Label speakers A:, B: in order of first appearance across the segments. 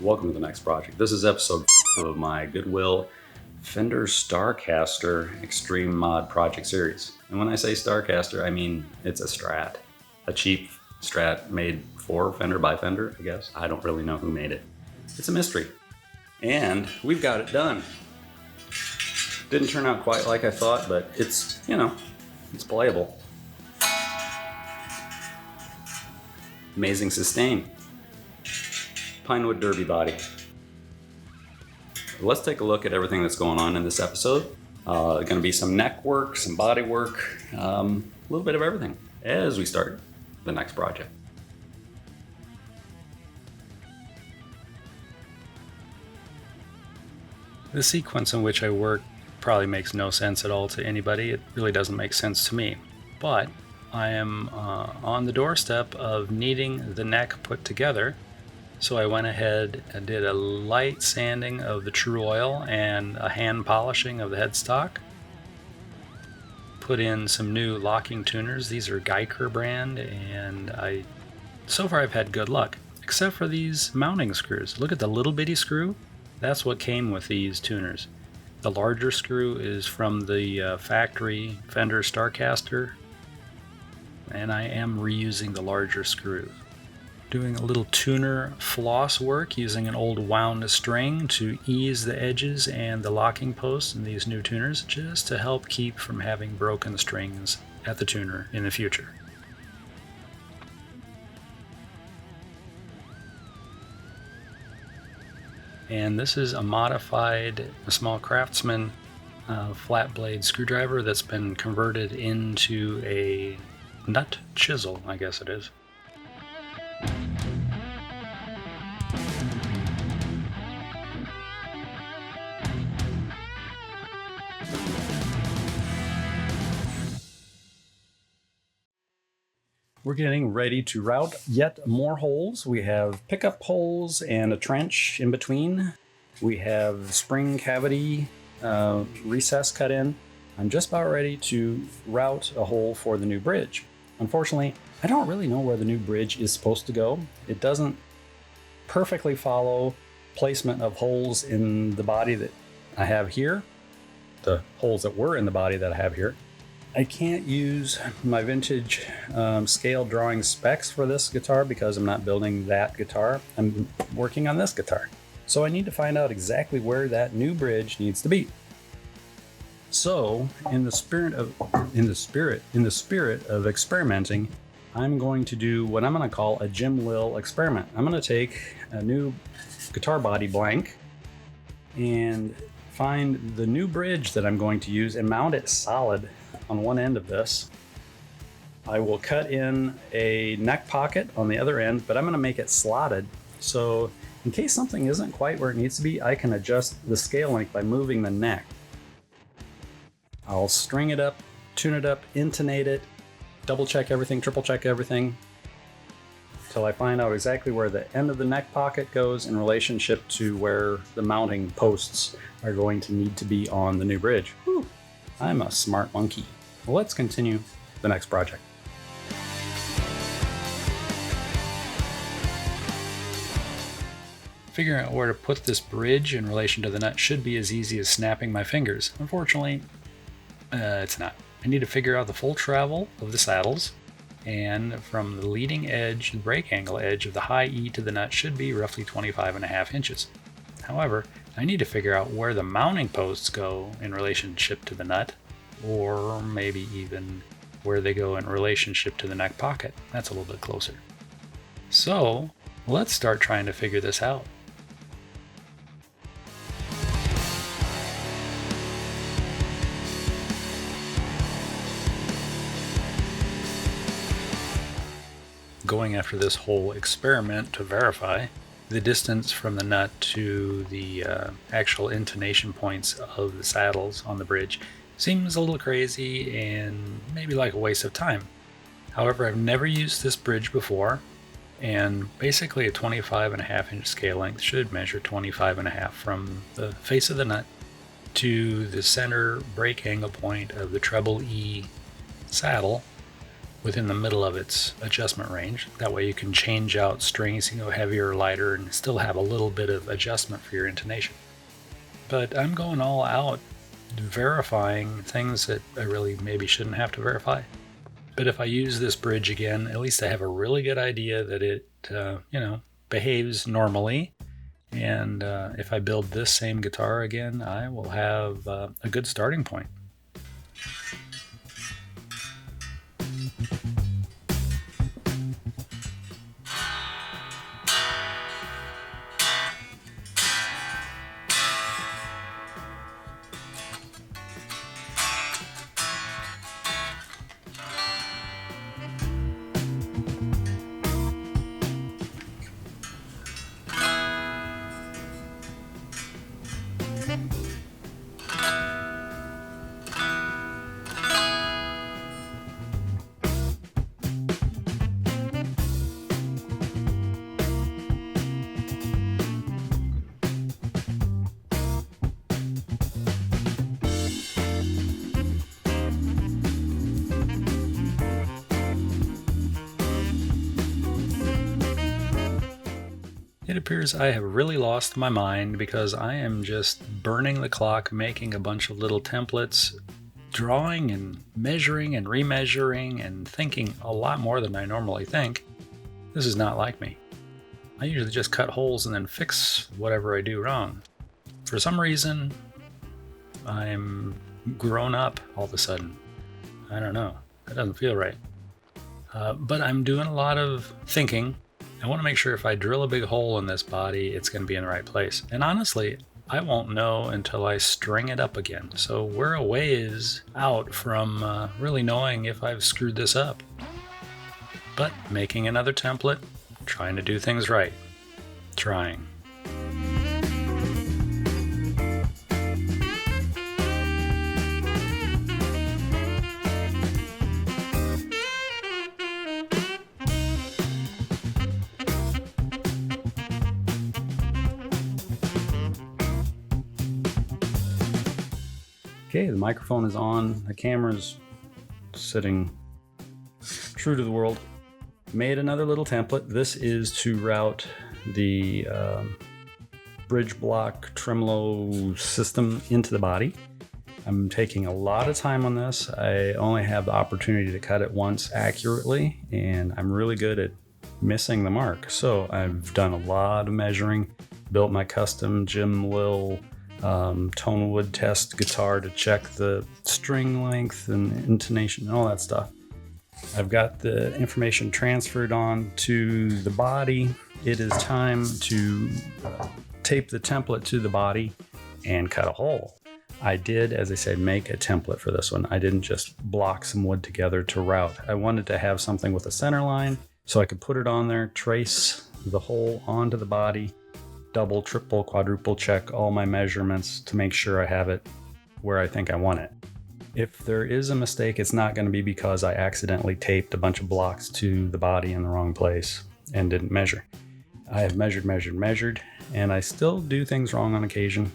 A: Welcome to the next project. This is episode of my Goodwill Fender Starcaster Extreme Mod Project Series. And when I say Starcaster, I mean it's a Strat. A cheap Strat made for Fender by Fender, I guess. I don't really know who made it. It's a mystery. And we've got it done. Didn't turn out quite like I thought, but it's, it's playable. Amazing sustain. Pinewood derby body. Let's take a look at everything that's going on in this episode. Going to be some neck work, some body work, a little bit of everything as we start the next project. The sequence in which I work probably makes no sense at all to anybody. It really doesn't make sense to me. But I am on the doorstep of needing the neck put together. So I went ahead and did a light sanding of the true oil and a hand polishing of the headstock. Put in some new locking tuners. These are Geiger brand, and so far I've had good luck, except for these mounting screws. Look at the little bitty screw. That's what came with these tuners. The larger screw is from the factory Fender Starcaster, and I am reusing the larger screw. Doing a little tuner floss work using an old wound string to ease the edges and the locking posts in these new tuners, just to help keep from having broken strings at the tuner in the future. And this is a modified, small Craftsman flat blade screwdriver that's been converted into a nut chisel, I guess it is. We're getting ready to route yet more holes. We have pickup holes and a trench in between. We have spring cavity recess cut in. I'm just about ready to route a hole for the new bridge. Unfortunately, I don't really know where the new bridge is supposed to go. It doesn't perfectly follow placement of holes in the body that I have here, the holes that were in the body that I have here. I can't use my vintage scale drawing specs for this guitar because I'm not building that guitar. I'm working on this guitar. So I need to find out exactly where that new bridge needs to be. So, in the spirit of experimenting, I'm going to do what I'm going to call a Jim Lill experiment. I'm going to take a new guitar body blank and find the new bridge that I'm going to use and mount it solid on one end of this. I will cut in a neck pocket on the other end, but I'm going to make it slotted. So in case something isn't quite where it needs to be, I can adjust the scale length by moving the neck. I'll string it up, tune it up, intonate it, double check everything, triple check everything, until I find out exactly where the end of the neck pocket goes in relationship to where the mounting posts are going to need to be on the new bridge. Whew, I'm a smart monkey. Well, let's continue the next project. Figuring out where to put this bridge in relation to the nut should be as easy as snapping my fingers. Unfortunately, it's not. I need to figure out the full travel of the saddles, and from the leading edge, the break angle edge of the high E to the nut should be roughly 25.5 inches. However, I need to figure out where the mounting posts go in relationship to the nut, or maybe even where they go in relationship to the neck pocket. That's a little bit closer. So, let's start trying to figure this out. Going after this whole experiment to verify the distance from the nut to the actual intonation points of the saddles on the bridge seems a little crazy and maybe like a waste of time. However, I've never used this bridge before, and basically a 25.5 inch scale length should measure 25.5 from the face of the nut to the center break angle point of the treble E saddle within the middle of its adjustment range. That way you can change out strings, you can go heavier or lighter and still have a little bit of adjustment for your intonation. But I'm going all out verifying things that I really maybe shouldn't have to verify. But if I use this bridge again, at least I have a really good idea that it, behaves normally. And if I build this same guitar again, I will have a good starting point. It appears I have really lost my mind because I am just burning the clock, making a bunch of little templates, drawing and measuring and remeasuring and thinking a lot more than I normally think. This is not like me. I usually just cut holes and then fix whatever I do wrong. For some reason, I'm grown up all of a sudden. I don't know. That doesn't feel right. But I'm doing a lot of thinking. I want to make sure if I drill a big hole in this body, it's going to be in the right place. And honestly, I won't know until I string it up again. So we're a ways out from really knowing if I've screwed this up. But making another template, trying to do things right. Trying. Okay, the microphone is on, the camera's sitting true to the world. Made another little template. This is to route the bridge block tremolo system into the body. I'm taking a lot of time on this. I only have the opportunity to cut it once accurately, and I'm really good at missing the mark. So I've done a lot of measuring, built my custom Jim Lill tone wood test guitar to check the string length and intonation and all that stuff. I've got the information transferred on to the body. It is time to tape the template to the body and cut a hole. I did, as I said, make a template for this one. I didn't just block some wood together to route. I wanted to have something with a center line so I could put it on there, trace the hole onto the body, double, triple, quadruple check all my measurements to make sure I have it where I think I want it. If there is a mistake, it's not going to be because I accidentally taped a bunch of blocks to the body in the wrong place and didn't measure. I have measured, and I still do things wrong on occasion.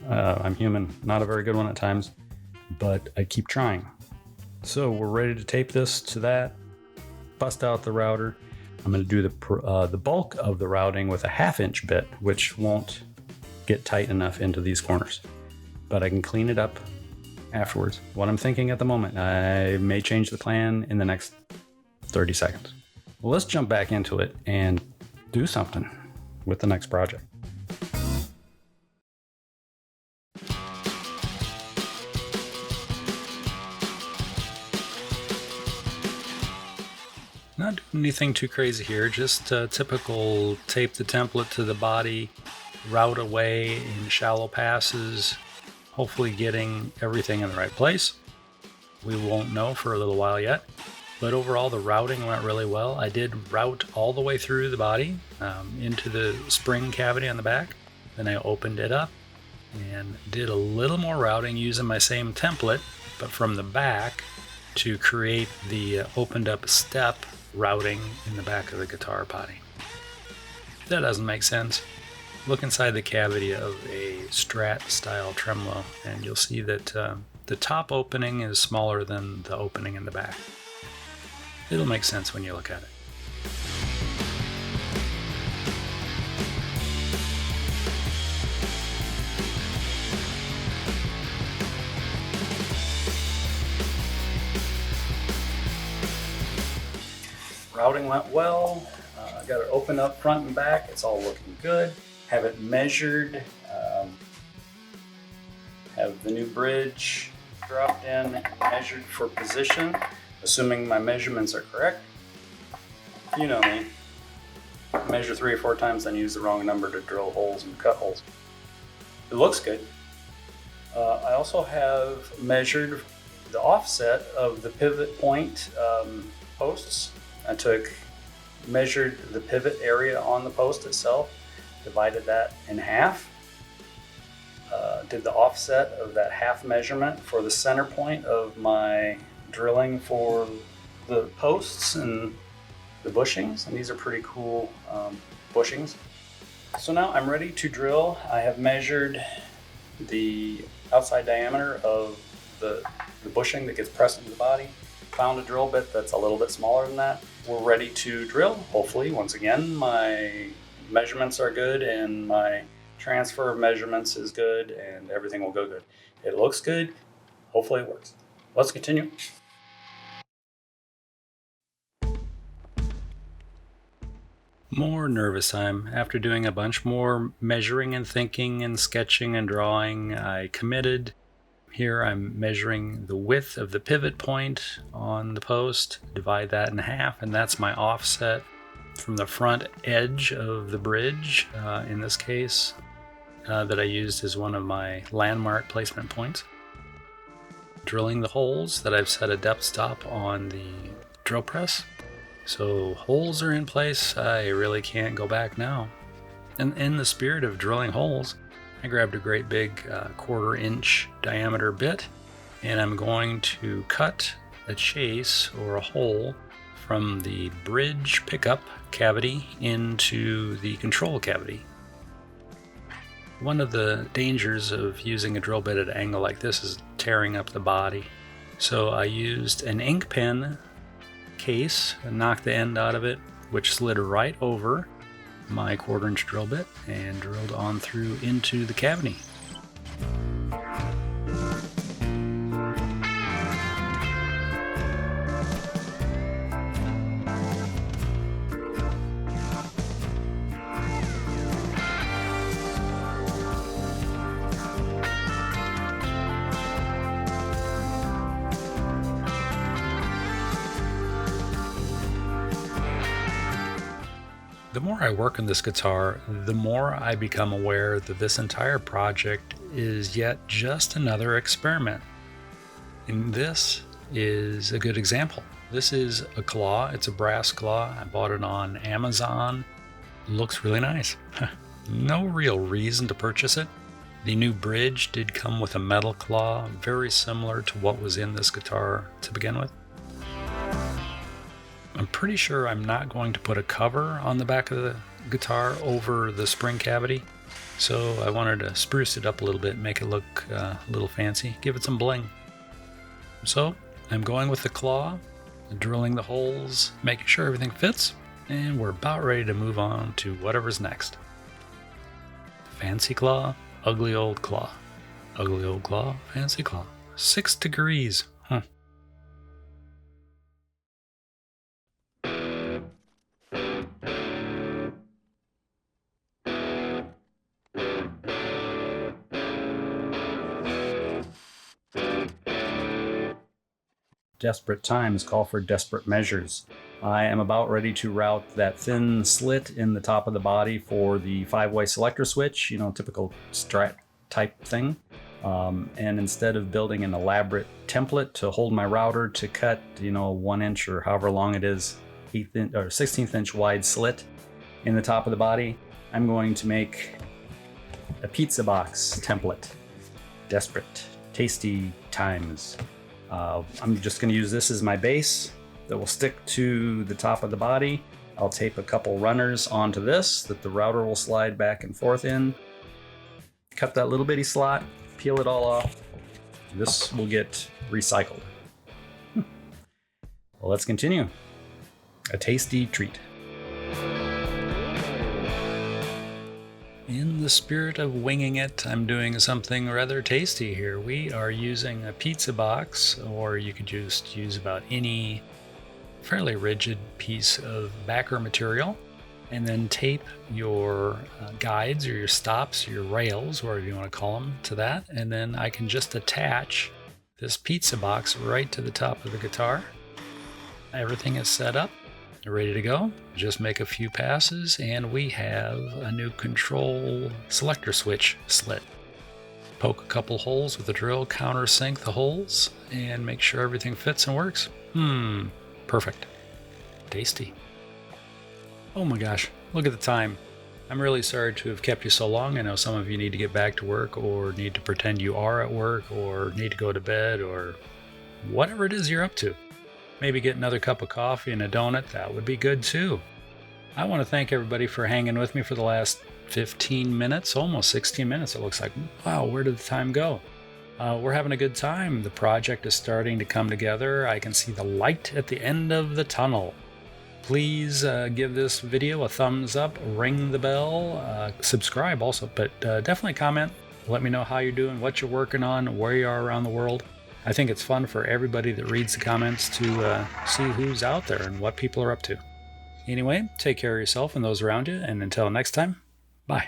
A: I'm human, not a very good one at times, but I keep trying. So we're ready to tape this to that, bust out the router. I'm going to do the bulk of the routing with a 1/2" bit, which won't get tight enough into these corners. But I can clean it up afterwards. What I'm thinking at the moment, I may change the plan in the next 30 seconds. Well, let's jump back into it and do something with the next project. Not doing anything too crazy here, just typical tape the template to the body, route away in shallow passes, hopefully getting everything in the right place. We won't know for a little while yet, but overall the routing went really well. I did route all the way through the body into the spring cavity on the back. Then I opened it up and did a little more routing using my same template, but from the back to create the opened up step routing in the back of the guitar body. If that doesn't make sense, look inside the cavity of a Strat style tremolo and you'll see that the top opening is smaller than the opening in the back. it'll make sense when you look at it. Routing went well. I got it open up front and back. It's all looking good. Have it measured. Have the new bridge dropped in and measured for position, assuming my measurements are correct. You know me. Measure 3 or 4 times, then use the wrong number to drill holes and cut holes. It looks good. I also have measured the offset of the pivot point posts. I measured the pivot area on the post itself, divided that in half, did the offset of that half measurement for the center point of my drilling for the posts and the bushings, and these are pretty cool bushings. So now I'm ready to drill. I have measured the outside diameter of the bushing that gets pressed into the body, found a drill bit that's a little bit smaller than that. We're ready to drill. Hopefully, once again, my measurements are good and my transfer of measurements is good and everything will go good. It looks good. Hopefully it works. Let's continue. More nervous time. After doing a bunch more measuring and thinking and sketching and drawing, I committed. Here I'm measuring the width of the pivot point on the post, divide that in half, and that's my offset from the front edge of the bridge, in this case, that I used as one of my landmark placement points. Drilling the holes that I've set a depth stop on the drill press. So holes are in place, I really can't go back now. And in the spirit of drilling holes, I grabbed a great big 1/4 inch diameter bit, and I'm going to cut a chase or a hole from the bridge pickup cavity into the control cavity. One of the dangers of using a drill bit at an angle like this is tearing up the body. So I used an ink pen case and knocked the end out of it, which slid right over my 1/4 inch drill bit and drilled on through into the cavity. The more I work on this guitar, the more I become aware that this entire project is yet just another experiment. And this is a good example. This is a claw. It's a brass claw. I bought it on Amazon. It looks really nice. No real reason to purchase it. The new bridge did come with a metal claw, very similar to what was in this guitar to begin with. I'm pretty sure I'm not going to put a cover on the back of the guitar over the spring cavity, so I wanted to spruce it up a little bit, make it look a little fancy, give it some bling. So I'm going with the claw, drilling the holes, making sure everything fits, and we're about ready to move on to whatever's next. Fancy claw, ugly old claw. Ugly old claw, fancy claw. 6 degrees. Desperate times call for desperate measures. I am about ready to route that thin slit in the top of the body for the 5-way selector switch, typical Strat type thing. And instead of building an elaborate template to hold my router to cut, 1 inch or however long it is, 16th inch wide slit in the top of the body, I'm going to make a pizza box template. Desperate, tasty times. I'm just going to use this as my base that will stick to the top of the body. I'll tape a couple runners onto this that the router will slide back and forth in. Cut that little bitty slot, peel it all off. This will get recycled. Well, let's continue. A tasty treat. In the spirit of winging it, I'm doing something rather tasty here. We are using a pizza box, or you could just use about any fairly rigid piece of backer material, and then tape your guides or your stops, your rails, whatever you want to call them, to that. And then I can just attach this pizza box right to the top of the guitar. Everything is set up, ready to go. Just make a few passes and we have a new control selector switch slit. Poke a couple holes with a drill, countersink the holes, and make sure everything fits and works. Perfect. Tasty. Oh my gosh, look at the time. I'm really sorry to have kept you so long. I know some of you need to get back to work, or need to pretend you are at work, or need to go to bed, or whatever it is you're up to. Maybe get another cup of coffee and a donut. That would be good too. I want to thank everybody for hanging with me for the last 15 minutes, almost 16 minutes. It looks like, wow, where did the time go? We're having a good time. The project is starting to come together. I can see the light at the end of the tunnel. Please give this video a thumbs up, ring the bell, subscribe also, but definitely comment. Let me know how you're doing, what you're working on, where you are around the world. I think it's fun for everybody that reads the comments to see who's out there and what people are up to. Anyway, take care of yourself and those around you, and until next time, bye.